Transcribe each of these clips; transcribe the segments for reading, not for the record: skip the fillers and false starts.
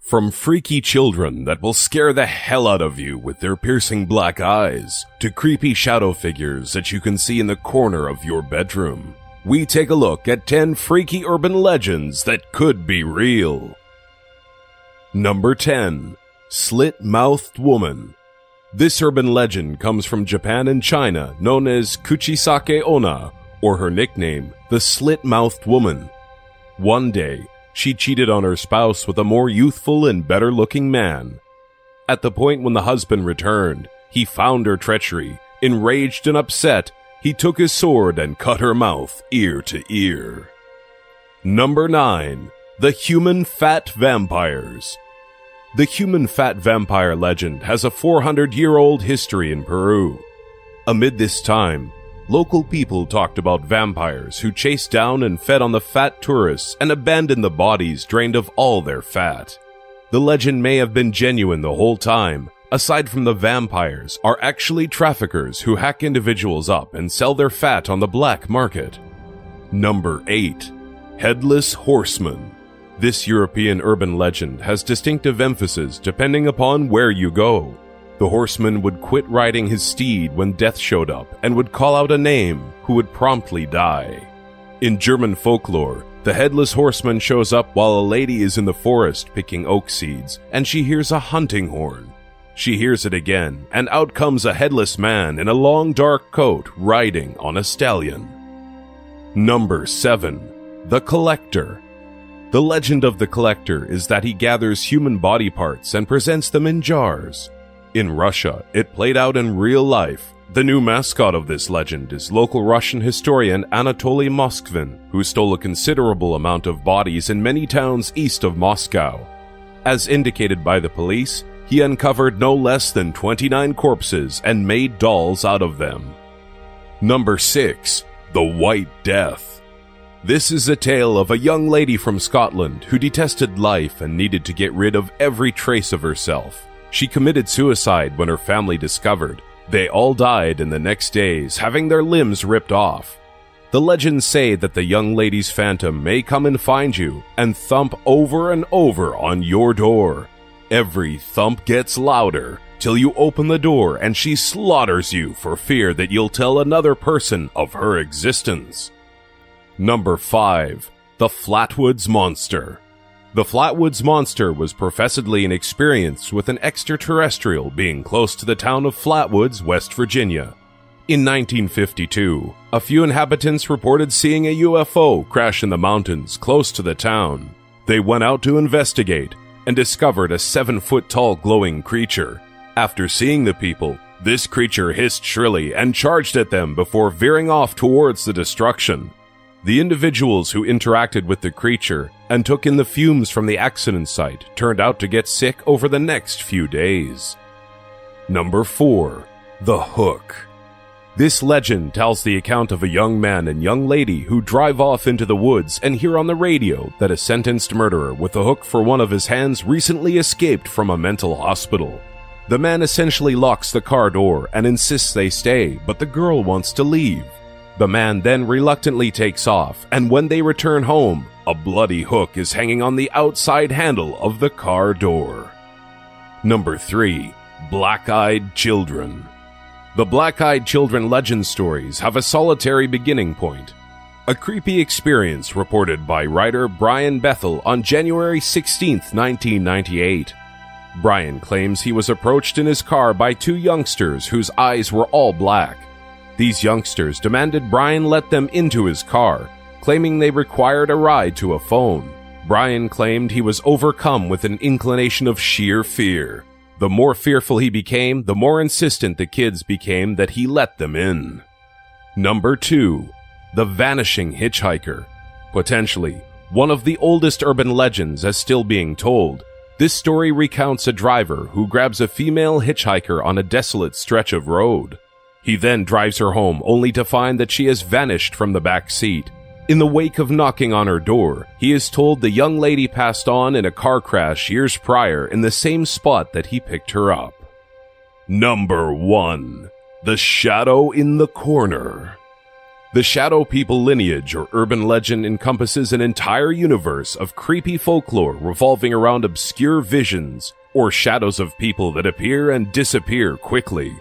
From freaky children that will scare the hell out of you with their piercing black eyes, to creepy shadow figures that you can see in the corner of your bedroom, we take a look at 10 freaky urban legends that could be real. Number 10. Slit-Mouthed Woman. This urban legend comes from Japan and China, known as Kuchisake Onna, or her nickname, the Slit-Mouthed Woman. One day, she cheated on her spouse with a more youthful and better-looking man. At the point when the husband returned, he found her treachery. Enraged and upset, he took his sword and cut her mouth ear to ear. Number 9. The Human Fat Vampires. The human fat vampire legend has a 400-year-old history in Peru. Amid this time, local people talked about vampires who chased down and fed on the fat tourists and abandoned the bodies drained of all their fat. The legend may have been genuine the whole time. Aside from the vampires, are actually traffickers who hack individuals up and sell their fat on the black market. Number 8. Headless Horseman. This European urban legend has distinctive emphasis depending upon where you go. The horseman would quit riding his steed when death showed up and would call out a name who would promptly die. In German folklore, the headless horseman shows up while a lady is in the forest picking oak seeds and she hears a hunting horn. She hears it again, and out comes a headless man in a long dark coat riding on a stallion. Number 7. The Collector. The legend of the Collector is that he gathers human body parts and presents them in jars. In Russia, it played out in real life. The new mascot of this legend is local Russian historian Anatoly Moskvin, who stole a considerable amount of bodies in many towns east of Moscow. As indicated by the police, he uncovered no less than 29 corpses and made dolls out of them. Number 6. The White Death. This is a tale of a young lady from Scotland who detested life and needed to get rid of every trace of herself. She committed suicide when her family discovered. They all died in the next days, having their limbs ripped off. The legends say that the young lady's phantom may come and find you and thump over and over on your door. Every thump gets louder till you open the door and she slaughters you for fear that you'll tell another person of her existence. Number 5. The Flatwoods Monster. The Flatwoods Monster was professedly an experience with an extraterrestrial being close to the town of Flatwoods, West Virginia. In 1952, a few inhabitants reported seeing a UFO crash in the mountains close to the town. They went out to investigate and discovered a 7-foot-tall glowing creature. After seeing the people, this creature hissed shrilly and charged at them before veering off towards the destruction. The individuals who interacted with the creature and took in the fumes from the accident site turned out to get sick over the next few days. Number 4. The Hook. This legend tells the account of a young man and young lady who drive off into the woods and hear on the radio that a sentenced murderer with a hook for one of his hands recently escaped from a mental hospital. The man essentially locks the car door and insists they stay, but the girl wants to leave. The man then reluctantly takes off, and when they return home, a bloody hook is hanging on the outside handle of the car door. Number 3. Black-Eyed Children. The Black-Eyed Children legend stories have a solitary beginning point. A creepy experience reported by writer Brian Bethel on January 16, 1998. Brian claims he was approached in his car by 2 youngsters whose eyes were all black. These youngsters demanded Brian let them into his car, claiming they required a ride to a phone. Brian claimed he was overcome with an inclination of sheer fear. The more fearful he became, the more insistent the kids became that he let them in. Number 2. The Vanishing Hitchhiker. Potentially one of the oldest urban legends as still being told, this story recounts a driver who grabs a female hitchhiker on a desolate stretch of road. He then drives her home only to find that she has vanished from the back seat. In the wake of knocking on her door, he is told the young lady passed on in a car crash years prior in the same spot that he picked her up. Number 1. The Shadow in the Corner. The Shadow People lineage or urban legend encompasses an entire universe of creepy folklore revolving around obscure visions or shadows of people that appear and disappear quickly.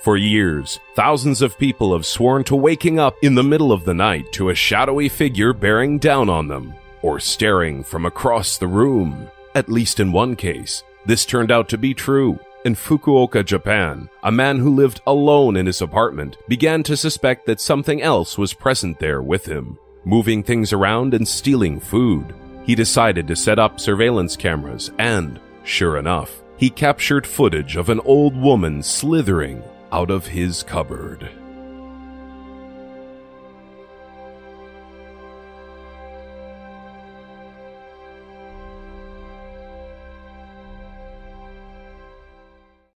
For years, thousands of people have sworn to waking up in the middle of the night to a shadowy figure bearing down on them or staring from across the room. At least in one case, this turned out to be true. In Fukuoka, Japan, a man who lived alone in his apartment began to suspect that something else was present there with him, moving things around and stealing food. He decided to set up surveillance cameras and, sure enough, he captured footage of an old woman slithering out of his cupboard.